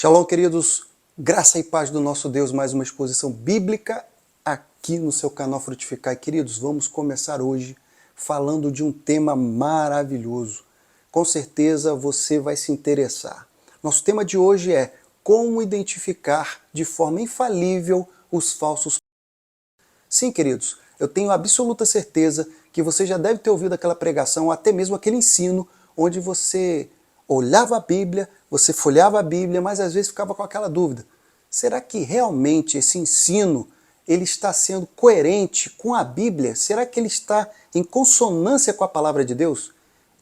Shalom, queridos, graça e paz do nosso Deus, mais uma exposição bíblica aqui no seu canal Frutificar. E, queridos, vamos começar hoje falando de um tema maravilhoso. Com certeza você vai se interessar. Nosso tema de hoje é como identificar de forma infalível os falsos. Sim, queridos, eu tenho absoluta certeza que você já deve ter ouvido aquela pregação, ou até mesmo aquele ensino, onde você olhava a Bíblia, você folheava a Bíblia, mas às vezes ficava com aquela dúvida. Será que realmente esse ensino ele está sendo coerente com a Bíblia? Será que ele está em consonância com a palavra de Deus?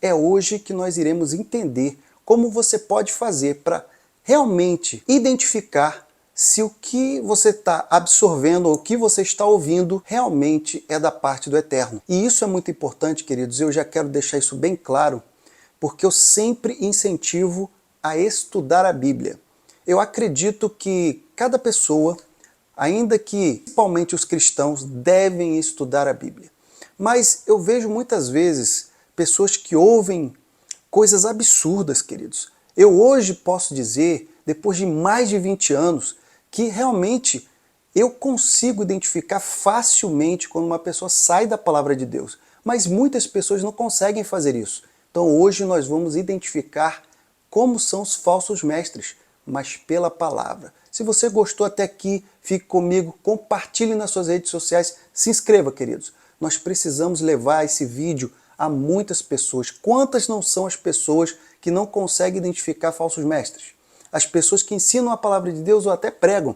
É hoje que nós iremos entender como você pode fazer para realmente identificar se o que você está absorvendo ou o que você está ouvindo realmente é da parte do Eterno. E isso é muito importante, queridos, eu já quero deixar isso bem claro, porque eu sempre incentivo a estudar a Bíblia. Eu acredito que cada pessoa, ainda que principalmente os cristãos, devem estudar a Bíblia. Mas eu vejo muitas vezes pessoas que ouvem coisas absurdas, queridos. Eu hoje posso dizer, depois de mais de 20 anos, que realmente eu consigo identificar facilmente quando uma pessoa sai da palavra de Deus. Mas muitas pessoas não conseguem fazer isso. Então hoje nós vamos identificar como são os falsos mestres, mas pela palavra. Se você gostou até aqui, fique comigo, compartilhe nas suas redes sociais, se inscreva, queridos. Nós precisamos levar esse vídeo a muitas pessoas. Quantas não são as pessoas que não conseguem identificar falsos mestres? As pessoas que ensinam a palavra de Deus ou até pregam.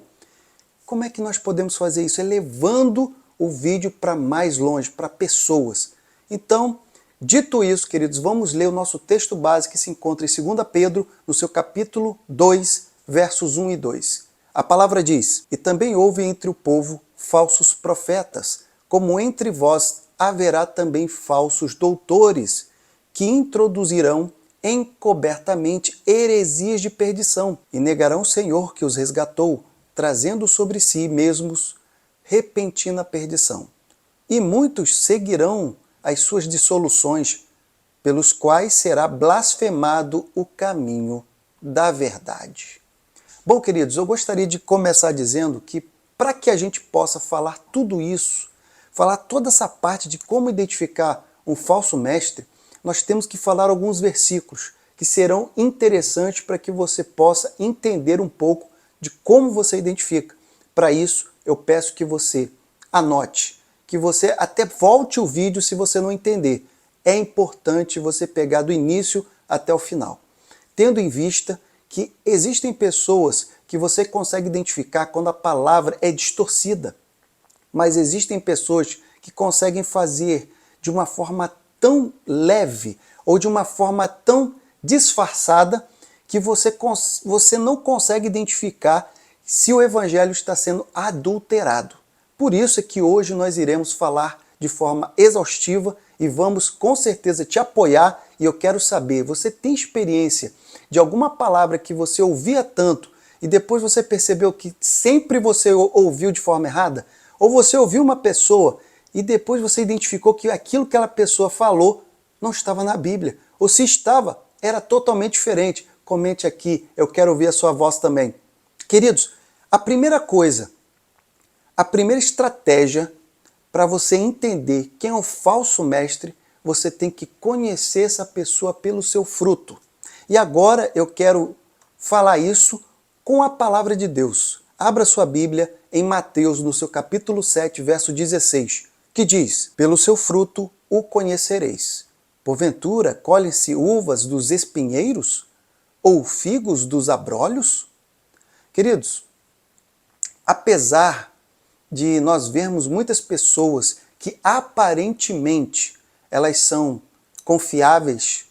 Como é que nós podemos fazer isso? É levando o vídeo para mais longe, para pessoas. Então, dito isso, queridos, vamos ler o nosso texto base que se encontra em 2 Pedro, no seu capítulo 2, versos 1 e 2. A palavra diz: E também houve entre o povo falsos profetas, como entre vós haverá também falsos doutores, que introduzirão encobertamente heresias de perdição, e negarão o Senhor que os resgatou, trazendo sobre si mesmos repentina perdição. E muitos seguirão as suas dissoluções, pelos quais será blasfemado o caminho da verdade. Bom, queridos, eu gostaria de começar dizendo que para que a gente possa falar tudo isso, falar toda essa parte de como identificar um falso mestre, nós temos que falar alguns versículos que serão interessantes para que você possa entender um pouco de como você identifica. Para isso, eu peço que você anote, que você até volte o vídeo se você não entender. É importante você pegar do início até o final. Tendo em vista que existem pessoas que você consegue identificar quando a palavra é distorcida, mas existem pessoas que conseguem fazer de uma forma tão leve ou de uma forma tão disfarçada que você não consegue identificar se o evangelho está sendo adulterado. Por isso é que hoje nós iremos falar de forma exaustiva e vamos com certeza te apoiar. E eu quero saber, você tem experiência de alguma palavra que você ouvia tanto e depois você percebeu que sempre você ouviu de forma errada? Ou você ouviu uma pessoa e depois você identificou que aquilo que aquela pessoa falou não estava na Bíblia? Ou se estava, era totalmente diferente? Comente aqui, eu quero ouvir a sua voz também. Queridos, a primeira coisa, a primeira estratégia para você entender quem é o falso mestre, você tem que conhecer essa pessoa pelo seu fruto. E agora eu quero falar isso com a palavra de Deus. Abra sua Bíblia em Mateus, no seu capítulo 7, verso 16, que diz: Pelo seu fruto o conhecereis. Porventura, colhem-se uvas dos espinheiros? Ou figos dos abrolhos? Queridos, apesar de nós vermos muitas pessoas que aparentemente elas são confiáveis,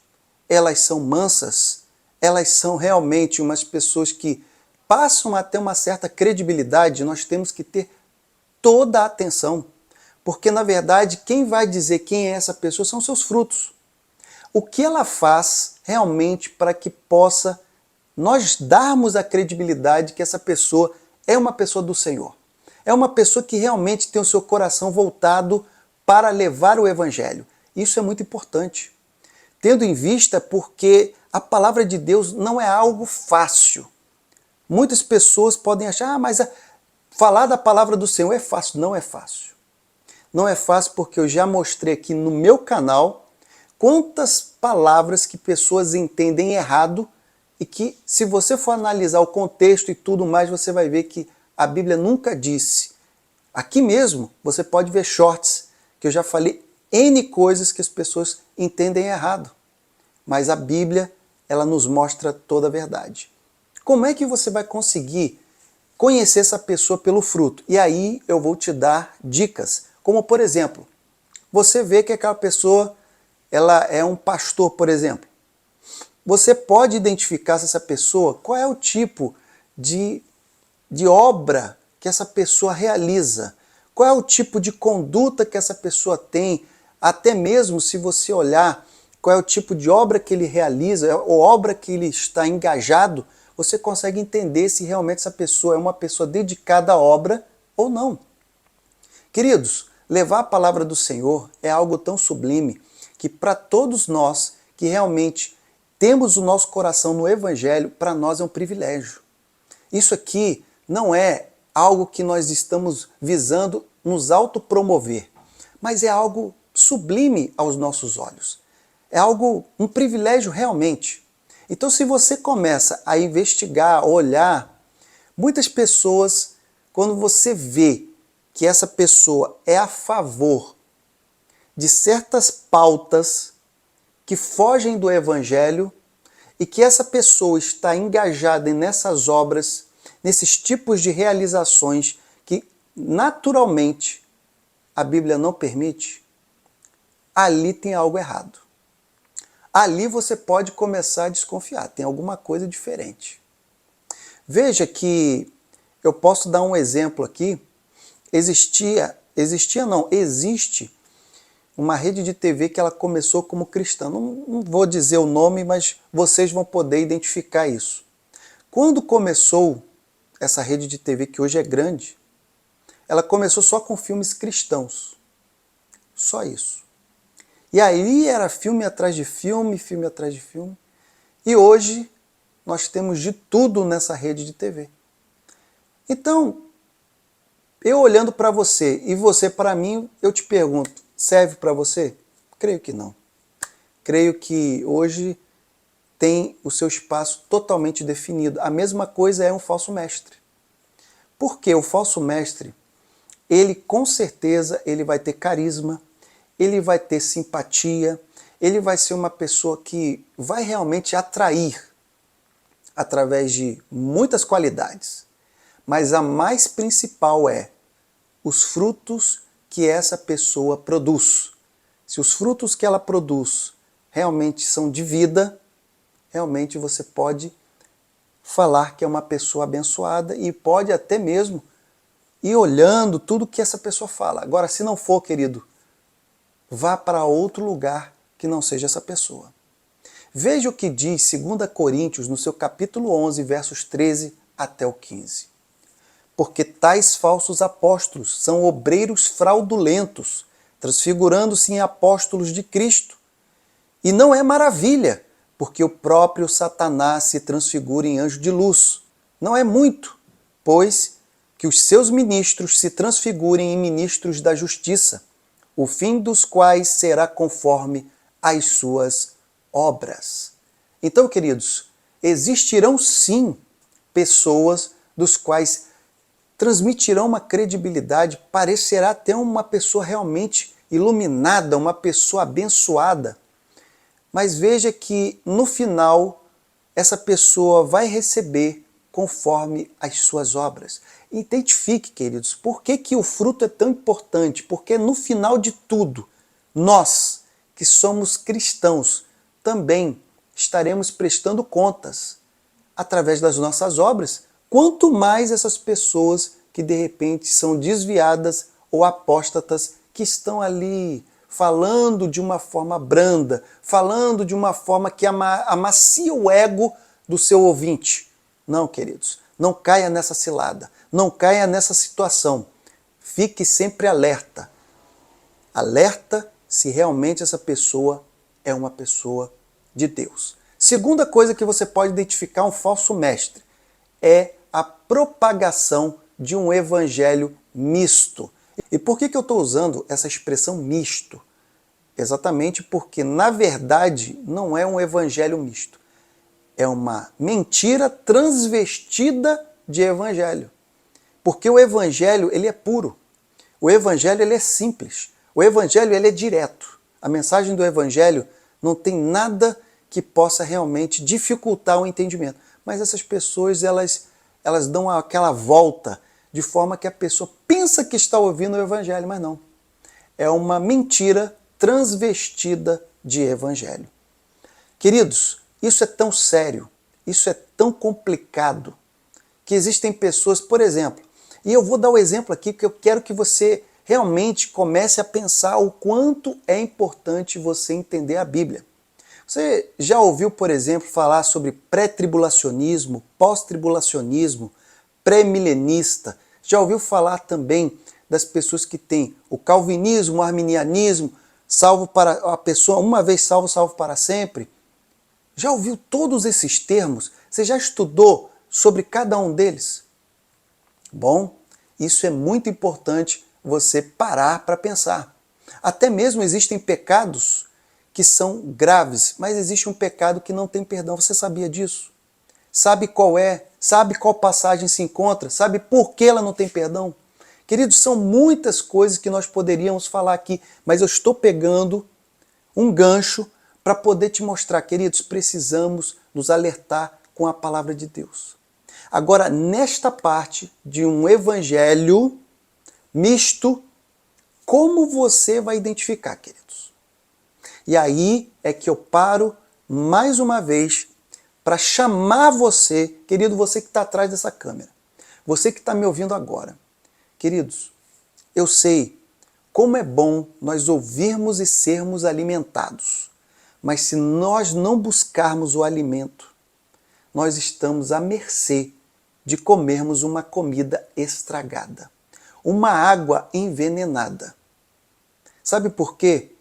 elas são mansas, elas são realmente umas pessoas que passam a ter uma certa credibilidade, nós temos que ter toda a atenção, porque na verdade quem vai dizer quem é essa pessoa são seus frutos. O que ela faz realmente para que possa nós darmos a credibilidade que essa pessoa é uma pessoa do Senhor. É uma pessoa que realmente tem o seu coração voltado para levar o Evangelho. Isso é muito importante. Tendo em vista porque a palavra de Deus não é algo fácil. Muitas pessoas podem achar, falar da palavra do Senhor é fácil. Não é fácil. Não é fácil porque eu já mostrei aqui no meu canal quantas palavras que pessoas entendem errado e que, se você for analisar o contexto e tudo mais, você vai ver que a Bíblia nunca disse. Aqui mesmo, você pode ver shorts, que eu já falei N coisas que as pessoas entendem errado. Mas a Bíblia, ela nos mostra toda a verdade. Como é que você vai conseguir conhecer essa pessoa pelo fruto? E aí eu vou te dar dicas. Como, por exemplo, você vê que aquela pessoa ela é um pastor, por exemplo. Você pode identificar se essa pessoa, qual é o tipo de obra que essa pessoa realiza, qual é o tipo de conduta que essa pessoa tem, até mesmo se você olhar qual é o tipo de obra que ele realiza, ou obra que ele está engajado, você consegue entender se realmente essa pessoa é uma pessoa dedicada à obra ou não. Queridos, levar a palavra do Senhor é algo tão sublime que para todos nós que realmente temos o nosso coração no Evangelho, para nós é um privilégio. Isso aqui não é algo que nós estamos visando nos autopromover, mas é algo sublime aos nossos olhos. É algo, um privilégio realmente. Então, se você começa a investigar, olhar, muitas pessoas, quando você vê que essa pessoa é a favor de certas pautas que fogem do Evangelho e que essa pessoa está engajada nessas obras, nesses tipos de realizações que naturalmente a Bíblia não permite, ali tem algo errado. Ali você pode começar a desconfiar, tem alguma coisa diferente. Veja que eu posso dar um exemplo aqui. Existe uma rede de TV que ela começou como cristã. Não vou dizer o nome, mas vocês vão poder identificar isso. Quando começou essa rede de TV, que hoje é grande, ela começou só com filmes cristãos. Só isso. E aí era filme atrás de filme, filme atrás de filme. E hoje nós temos de tudo nessa rede de TV. Então, eu olhando para você e você para mim, eu te pergunto, serve para você? Creio que não. Creio que hoje tem o seu espaço totalmente definido. A mesma coisa é um falso mestre. Porque o falso mestre, ele com certeza ele vai ter carisma, ele vai ter simpatia, ele vai ser uma pessoa que vai realmente atrair através de muitas qualidades. Mas a mais principal é os frutos que essa pessoa produz. Se os frutos que ela produz realmente são de vida, realmente você pode falar que é uma pessoa abençoada e pode até mesmo ir olhando tudo que essa pessoa fala. Agora, se não for, querido, vá para outro lugar que não seja essa pessoa. Veja o que diz 2 Coríntios, no seu capítulo 11, versos 13 até o 15. Porque tais falsos apóstolos são obreiros fraudulentos, transfigurando-se em apóstolos de Cristo. E não é maravilha, porque o próprio Satanás se transfigura em anjo de luz. Não é muito, pois que os seus ministros se transfigurem em ministros da justiça, o fim dos quais será conforme as suas obras. Então, queridos, existirão sim pessoas dos quais transmitirão uma credibilidade, parecerá até uma pessoa realmente iluminada, uma pessoa abençoada. Mas veja que no final essa pessoa vai receber conforme as suas obras. Identifique, queridos, por que o fruto é tão importante? Porque no final de tudo, nós que somos cristãos também estaremos prestando contas através das nossas obras, quanto mais essas pessoas que de repente são desviadas ou apóstatas que estão ali falando de uma forma branda, falando de uma forma que amacia o ego do seu ouvinte. Não, queridos, não caia nessa cilada, não caia nessa situação. Fique sempre alerta. Alerta se realmente essa pessoa é uma pessoa de Deus. Segunda coisa que você pode identificar um falso mestre é a propagação de um evangelho misto. E por que eu estou usando essa expressão misto? Exatamente porque, na verdade, não é um evangelho misto. É uma mentira transvestida de evangelho. Porque o evangelho, ele é puro. O evangelho, ele é simples. O evangelho, ele é direto. A mensagem do evangelho não tem nada que possa realmente dificultar o entendimento. Mas essas pessoas, elas dão aquela volta de forma que a pessoa pensa que está ouvindo o evangelho, mas não. É uma mentira transvestida de evangelho. Queridos, isso é tão sério, isso é tão complicado, que existem pessoas, por exemplo, e eu vou dar o exemplo aqui que eu quero que você realmente comece a pensar o quanto é importante você entender a Bíblia. Você já ouviu, por exemplo, falar sobre pré-tribulacionismo, pós-tribulacionismo, pré-milenista? Já ouviu falar também das pessoas que têm o calvinismo, o arminianismo, salvo para a pessoa, uma vez salvo, salvo para sempre? Já ouviu todos esses termos? Você já estudou sobre cada um deles? Bom, isso é muito importante você parar para pensar. Até mesmo existem pecados que são graves, mas existe um pecado que não tem perdão. Você sabia disso? Sabe qual é? Sabe qual passagem se encontra? Sabe por que ela não tem perdão? Queridos, são muitas coisas que nós poderíamos falar aqui, mas eu estou pegando um gancho para poder te mostrar, queridos, precisamos nos alertar com a palavra de Deus. Agora, nesta parte de um evangelho misto, como você vai identificar, queridos? E aí é que eu paro mais uma vez para chamar você, querido, você que está atrás dessa câmera, você que está me ouvindo agora. Queridos, eu sei como é bom nós ouvirmos e sermos alimentados, mas se nós não buscarmos o alimento, nós estamos à mercê de comermos uma comida estragada, uma água envenenada. Sabe por quê?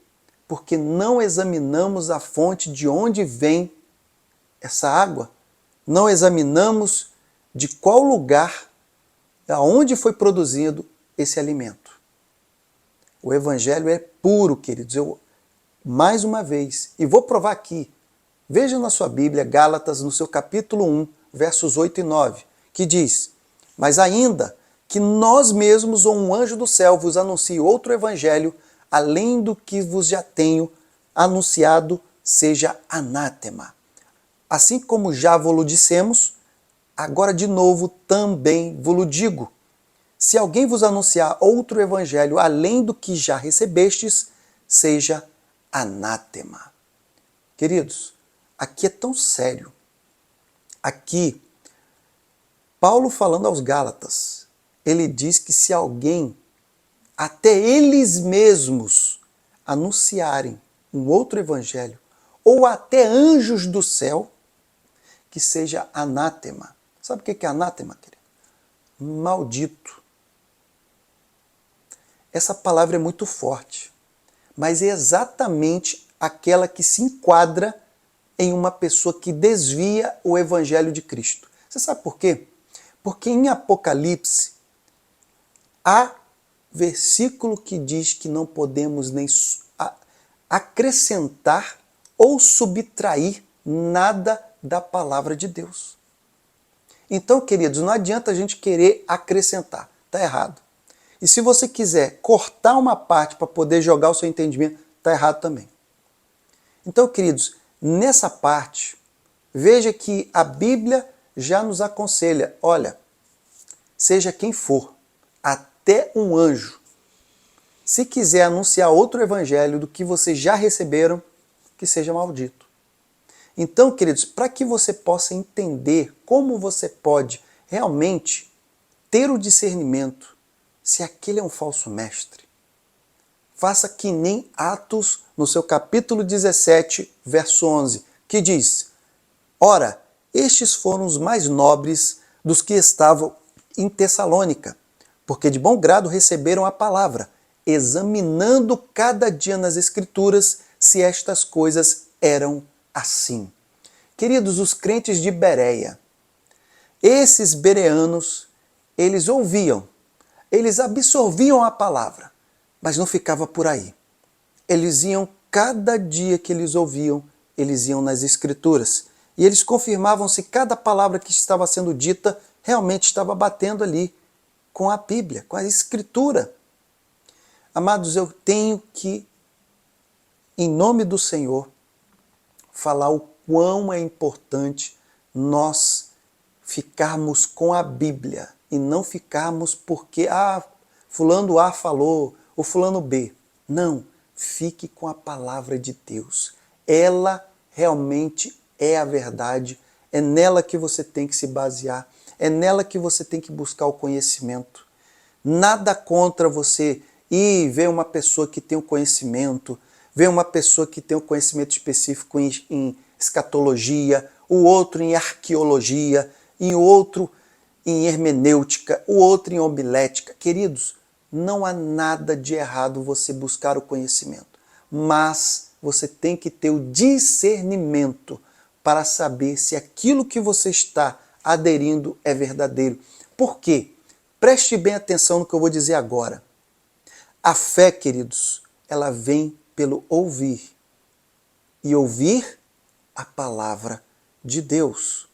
Porque não examinamos a fonte de onde vem essa água, não examinamos de qual lugar, aonde foi produzido esse alimento. O evangelho é puro, queridos. Mais uma vez, e vou provar aqui, veja na sua Bíblia, Gálatas, no seu capítulo 1, versos 8 e 9, que diz: mas ainda que nós mesmos ou um anjo do céu vos anuncie outro evangelho, além do que vos já tenho anunciado, seja anátema. Assim como já vos dissemos, agora de novo também vos digo: se alguém vos anunciar outro evangelho além do que já recebestes, seja anátema. Queridos, aqui é tão sério. Aqui, Paulo falando aos Gálatas, ele diz que se alguém, até eles mesmos, anunciarem um outro evangelho, ou até anjos do céu, que seja anátema. Sabe o que é anátema, querido? Maldito. Essa palavra é muito forte, mas é exatamente aquela que se enquadra em uma pessoa que desvia o evangelho de Cristo. Você sabe por quê? Porque em Apocalipse há versículo que diz que não podemos nem acrescentar ou subtrair nada da palavra de Deus. Então, queridos, não adianta a gente querer acrescentar. Está errado. E se você quiser cortar uma parte para poder jogar o seu entendimento, está errado também. Então, queridos, nessa parte, veja que a Bíblia já nos aconselha, olha, seja quem for, até um anjo, se quiser anunciar outro evangelho do que vocês já receberam, que seja maldito. Então, queridos, para que você possa entender como você pode realmente ter o discernimento se aquele é um falso mestre, faça que nem Atos, no seu capítulo 17, verso 11, que diz: ora, estes foram os mais nobres dos que estavam em Tessalônica, porque de bom grado receberam a palavra, examinando cada dia nas Escrituras se estas coisas eram assim. Queridos, os crentes de Bereia, Esses bereanos, eles ouviam, eles absorviam a palavra, mas não ficava por aí. Eles iam, cada dia que eles ouviam, eles iam nas Escrituras. E eles confirmavam se cada palavra que estava sendo dita realmente estava batendo ali com a Bíblia, com a Escritura. Amados, eu tenho que, em nome do Senhor, falar o quão é importante nós ficarmos com a Bíblia e não ficarmos porque, fulano A falou, ou fulano B. Não, fique com a palavra de Deus. Ela realmente é a verdade, é nela que você tem que se basear, é nela que você tem que buscar o conhecimento. Nada contra você ir ver uma pessoa que tem o conhecimento, ver uma pessoa que tem o conhecimento específico em escatologia, o outro em arqueologia, e o outro em hermenêutica, o outro em homilética. Queridos, não há nada de errado você buscar o conhecimento, mas você tem que ter o discernimento para saber se aquilo que você está aderindo é verdadeiro. Por quê? Preste bem atenção no que eu vou dizer agora. A fé, queridos, ela vem pelo ouvir. E ouvir a palavra de Deus.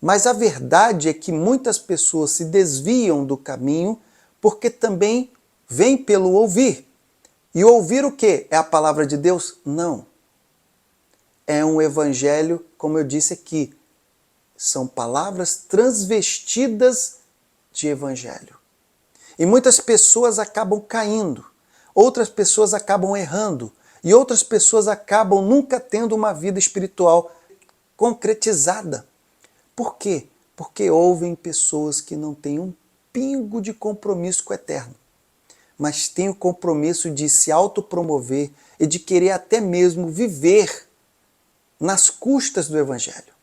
Mas a verdade é que muitas pessoas se desviam do caminho porque também vem pelo ouvir. E ouvir o quê? É a palavra de Deus? Não. É um evangelho, como eu disse aqui, são palavras transvestidas de evangelho. E muitas pessoas acabam caindo, outras pessoas acabam errando, e outras pessoas acabam nunca tendo uma vida espiritual concretizada. Por quê? Porque ouvem pessoas que não têm um pingo de compromisso com o eterno, mas têm o compromisso de se autopromover e de querer até mesmo viver nas custas do evangelho.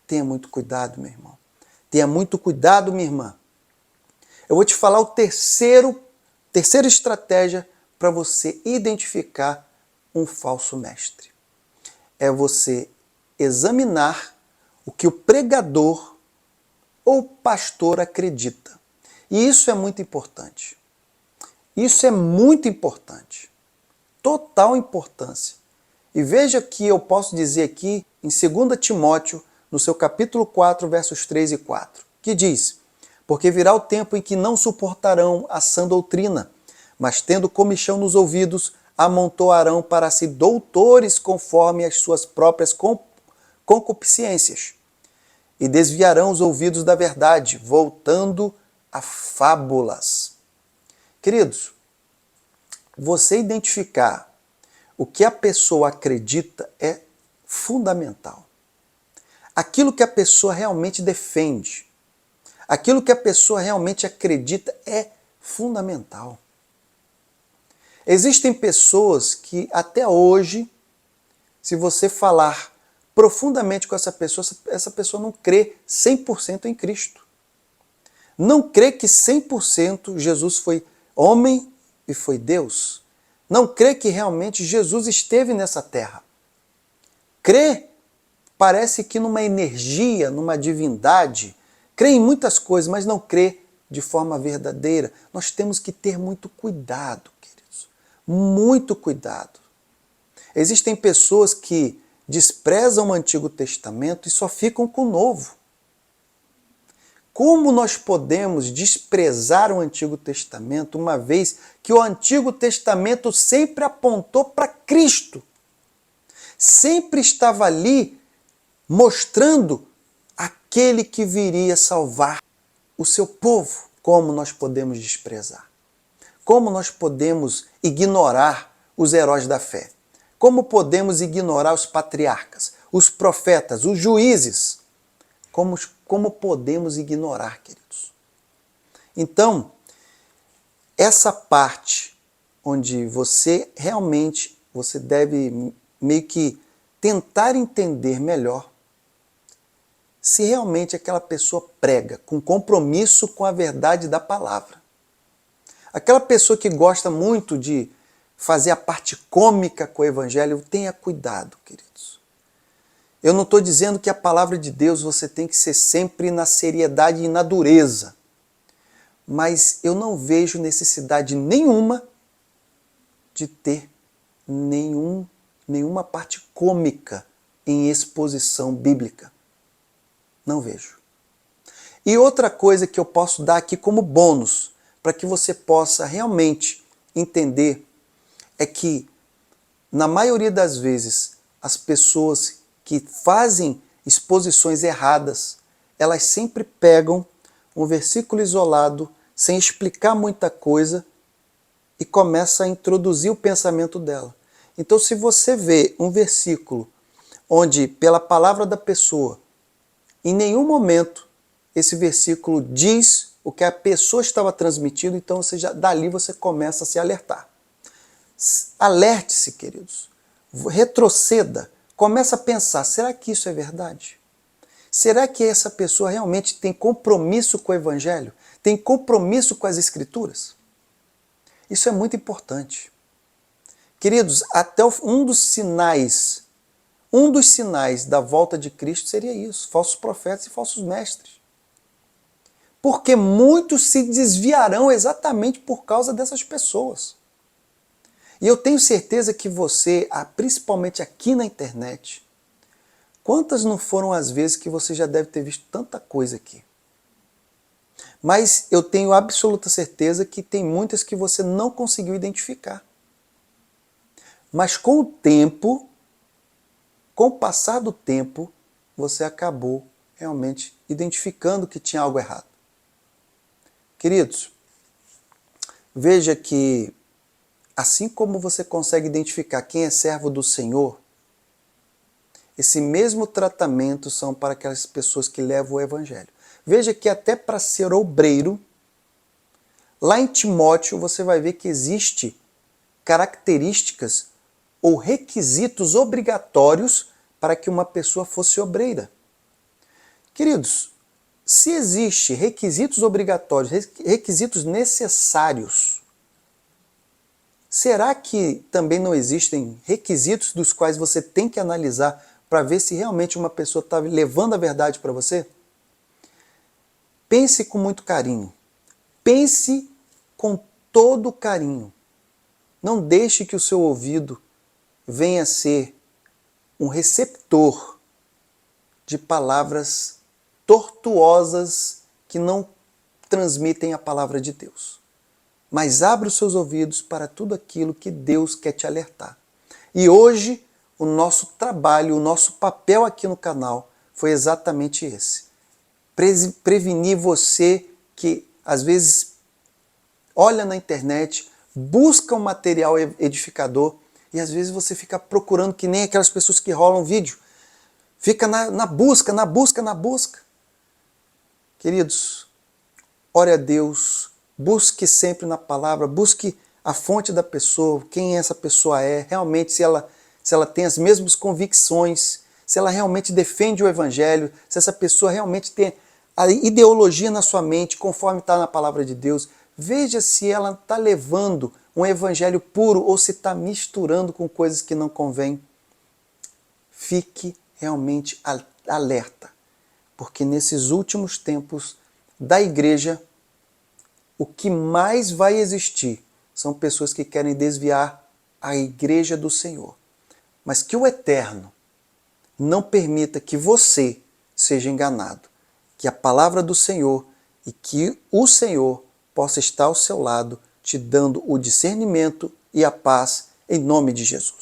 Tenha muito cuidado, meu irmão. Tenha muito cuidado, minha irmã. Eu vou te falar terceira estratégia para você identificar um falso mestre. É você examinar o que o pregador ou pastor acredita. E isso é muito importante. Isso é muito importante. Total importância. E veja que eu posso dizer aqui em 2 Timóteo, no seu capítulo 4, versos 3 e 4, que diz: porque virá o tempo em que não suportarão a sã doutrina, mas tendo comichão nos ouvidos, amontoarão para si doutores conforme as suas próprias concupiscências, e desviarão os ouvidos da verdade, voltando a fábulas. Queridos, você identificar o que a pessoa acredita é fundamental. Aquilo que a pessoa realmente defende, aquilo que a pessoa realmente acredita é fundamental. Existem pessoas que até hoje, se você falar profundamente com essa pessoa não crê 100% em Cristo. Não crê que 100% Jesus foi homem e foi Deus. Não crê que realmente Jesus esteve nessa terra. Crê, parece que numa energia, numa divindade, crê em muitas coisas, mas não crê de forma verdadeira. Nós temos que ter muito cuidado, queridos. Muito cuidado. Existem pessoas que desprezam o Antigo Testamento e só ficam com o Novo. Como nós podemos desprezar o Antigo Testamento, uma vez que o Antigo Testamento sempre apontou para Cristo? Sempre estava ali mostrando aquele que viria salvar o seu povo. Como nós podemos desprezar? Como nós podemos ignorar os heróis da fé? Como podemos ignorar os patriarcas, os profetas, os juízes? Como podemos ignorar, queridos? Então, essa parte onde você deve meio que tentar entender melhor se realmente aquela pessoa prega com compromisso com a verdade da palavra. Aquela pessoa que gosta muito de fazer a parte cômica com o evangelho, tenha cuidado, queridos. Eu não estou dizendo que a palavra de Deus você tem que ser sempre na seriedade e na dureza. Mas eu não vejo necessidade nenhuma de ter nenhuma parte cômica em exposição bíblica. Não vejo. E outra coisa que eu posso dar aqui como bônus, para que você possa realmente entender, é que, na maioria das vezes, as pessoas que fazem exposições erradas, elas sempre pegam um versículo isolado, sem explicar muita coisa, e começa a introduzir o pensamento dela. Então, se você vê um versículo onde, pela palavra da pessoa, em nenhum momento esse versículo diz o que a pessoa estava transmitindo, então dali você começa a se alertar. Alerte-se, queridos. Retroceda. Começa a pensar, será que isso é verdade? Será que essa pessoa realmente tem compromisso com o Evangelho? Tem compromisso com as Escrituras? Isso é muito importante. Queridos, até um dos sinais da volta de Cristo seria isso, falsos profetas e falsos mestres. Porque muitos se desviarão exatamente por causa dessas pessoas. E eu tenho certeza que você, principalmente aqui na internet, quantas não foram as vezes que você já deve ter visto tanta coisa aqui? Mas eu tenho absoluta certeza que tem muitas que você não conseguiu identificar. Mas com o tempo, com o passar do tempo, você acabou realmente identificando que tinha algo errado. Queridos, veja que assim como você consegue identificar quem é servo do Senhor, esse mesmo tratamento são para aquelas pessoas que levam o Evangelho. Veja que até para ser obreiro, lá em Timóteo você vai ver que existe características ou requisitos obrigatórios para que uma pessoa fosse obreira. Queridos, se existe requisitos obrigatórios, requisitos necessários, será que também não existem requisitos dos quais você tem que analisar para ver se realmente uma pessoa está levando a verdade para você? Pense com muito carinho. Pense com todo carinho. Não deixe que o seu ouvido venha a ser um receptor de palavras tortuosas que não transmitem a palavra de Deus. Mas abra os seus ouvidos para tudo aquilo que Deus quer te alertar. E hoje, o nosso trabalho, o nosso papel aqui no canal foi exatamente esse. Prevenir você que, às vezes, olha na internet, busca um material edificador e, às vezes, você fica procurando que nem aquelas pessoas que rolam vídeo. Fica na busca. Queridos, ore a Deus, busque sempre na palavra, busque a fonte da pessoa, quem essa pessoa é, realmente se ela tem as mesmas convicções, se ela realmente defende o Evangelho, se essa pessoa realmente tem a ideologia na sua mente, conforme está na palavra de Deus. Veja se ela está levando um Evangelho puro ou se está misturando com coisas que não convêm. Fique realmente alerta, porque nesses últimos tempos da igreja, o que mais vai existir são pessoas que querem desviar a igreja do Senhor. Mas que o Eterno não permita que você seja enganado. Que a palavra do Senhor e que o Senhor possa estar ao seu lado, te dando o discernimento e a paz em nome de Jesus.